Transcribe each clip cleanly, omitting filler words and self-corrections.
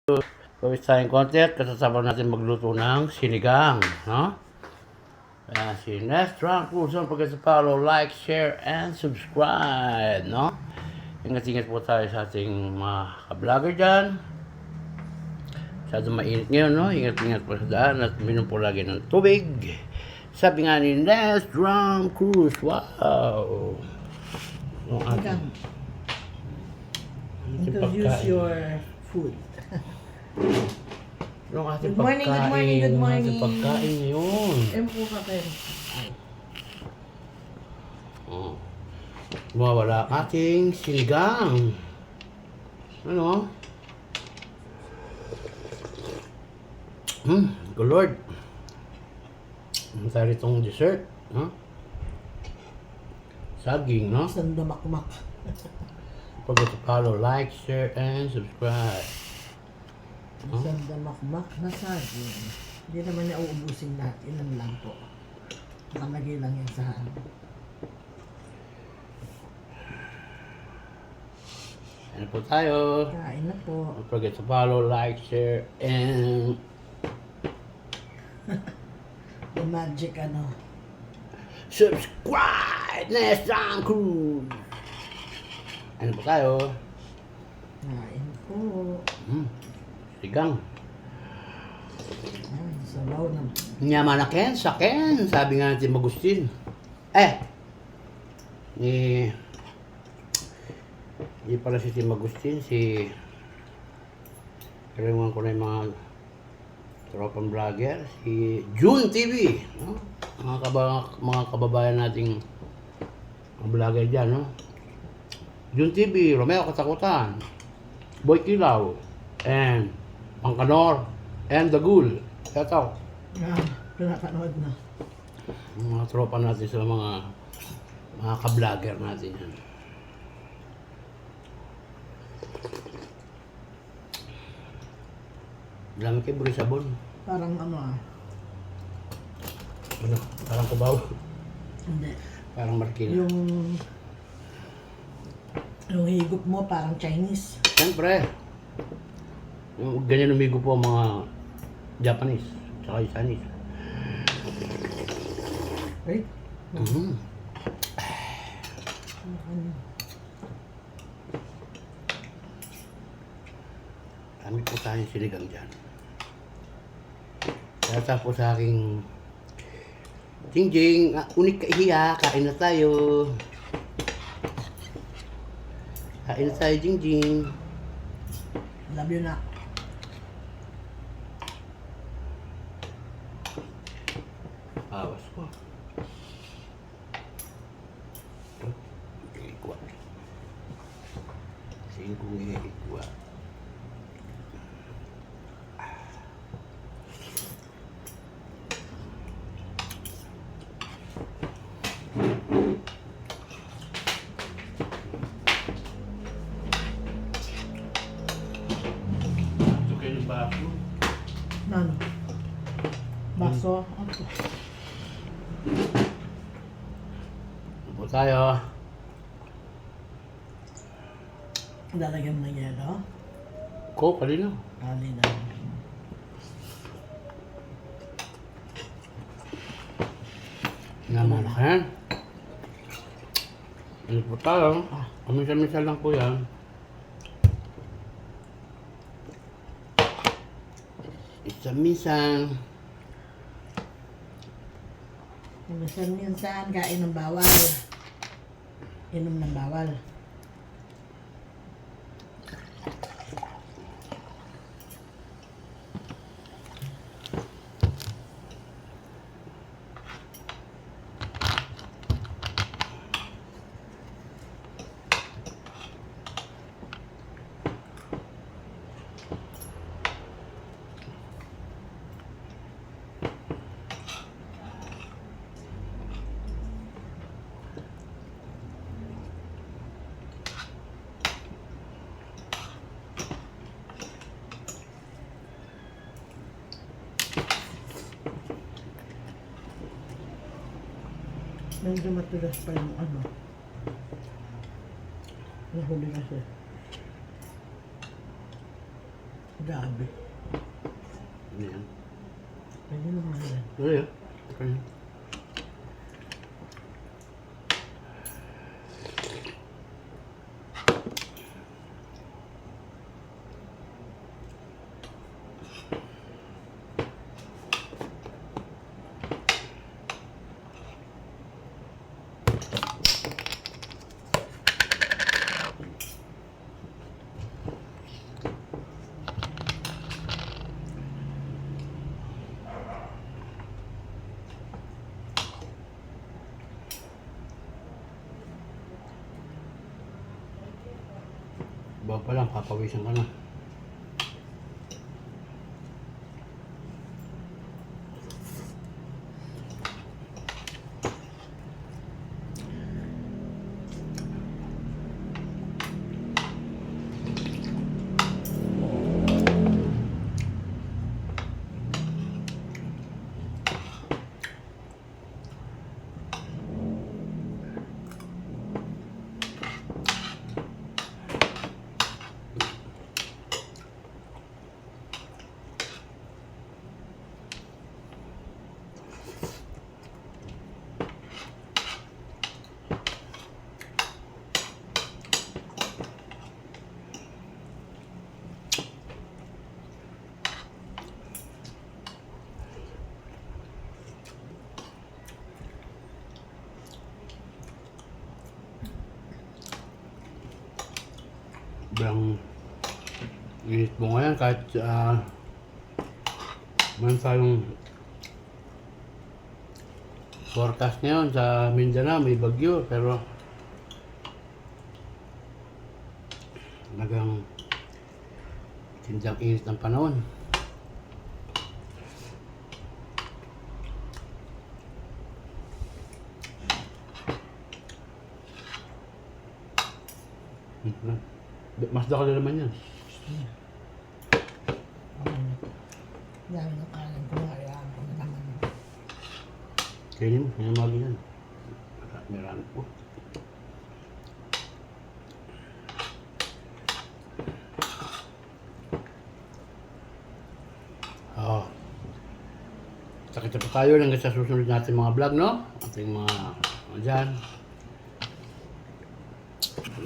Pawis tayong konti at kasasama natin magluto ng sinigang, no? Kaya si Nestran Cruz, don't forget to follow, like, share, and subscribe, no? Ingat-ingat po tayo sa ating mga ka-vlogger dyan. Masyado mainit ngayon, no? Ingat-ingat po sa daan at minom po lagi ng tubig. Sabi nga ni Nestran Cruz, wow! No, Introduce your food. Yung ating Good morning, good morning, good morning. Yung ating pagkain ngayon. Po ka kayo. Mawala ating sinigang. Ano? Good Lord. Ang tayo itong dessert. Huh? Saging, no? Sandamakmak. Forget to follow, like, share, and subscribe. Sandamakmak na saging. Hindi naman niya uubusin lahat. Ilan lang po. Nakalagay lang yan sa ano. Ano po tayo? Kain na po. Don't forget to follow, like, share, and The magic ano. subscribe! Nestran Cruz! Ano po tayo? Kain po. Sigang. Ay, sabaw na. Nyaman na Ken, sa Ken, sabi nga natin Magustin. Hindi pala si Tim Agustin, si kailangan ko na yung mga tropang vlogger, si June TV, no? Mga kababayan nating mga vlogger dyan, no? June TV, Romeo Katakutan, Boy Kilaw, and Pangkanor, and The Ghoul. Ito. Pinapanood na. Mga tropa natin sa mga ka-vlogger natin yan. Dami kayo buri sabon. Parang ano Ano? Parang kubaw. Hindi. Parang markina. Yung higop mo parang Chinese. Siyempre. Yung ganyan umigo po ang mga Japanese. Tsaka yung Chinese. Right? Kami po tayong sinigang dyan. Kaya po sa aking Jingjing, unik ka ihiya, kain na tayo. Kain na tayo, Jingjing. Love you na. Awas ko. Ikwa. Singkong ikwa. Baso. Nano? Baso? Ano po tayo? Lalagyan ng yelo? Ko, kanina. Kali na. Naman ka yan. Ano po tayo? Kamisa-misa lang po yan. Isa-minsan. Minsan kain ng bawal. Inom ng bawal. Medyo matulas pa yung ano. Nahuli kasi. Grabe. Ano yan? Pwede naman yan. Ano yan? Okay. Bawa pa lang, papawisan ka na. Sobrang init mo ngayon kahit man tayong forecast ngayon sa Mindanao may bagyo pero talagang tindang init ng panahon. Mas dakal na naman yan. Dami ng kanin ko, hayaan ko na naman. Kainin mo, may magi yan. Marami po. Oh. Sakita pa tayo hanggang sa susunod natin mga vlog, no? Ating mga dyan.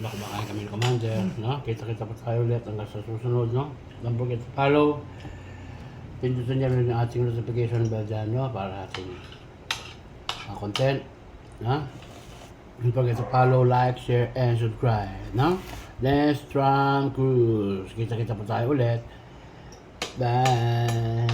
Baka kami ng Commander, no? Kita-kita pa tayo ulit hanggang sa susunod, no? Don't forget to follow. Pindutin niyo rin ang ating notification bell dyan, no? Para ating content, no? Don't forget to follow, like, share, and subscribe, no? Let's Strong Cruise. Kita-kita pa tayo ulit. Bye!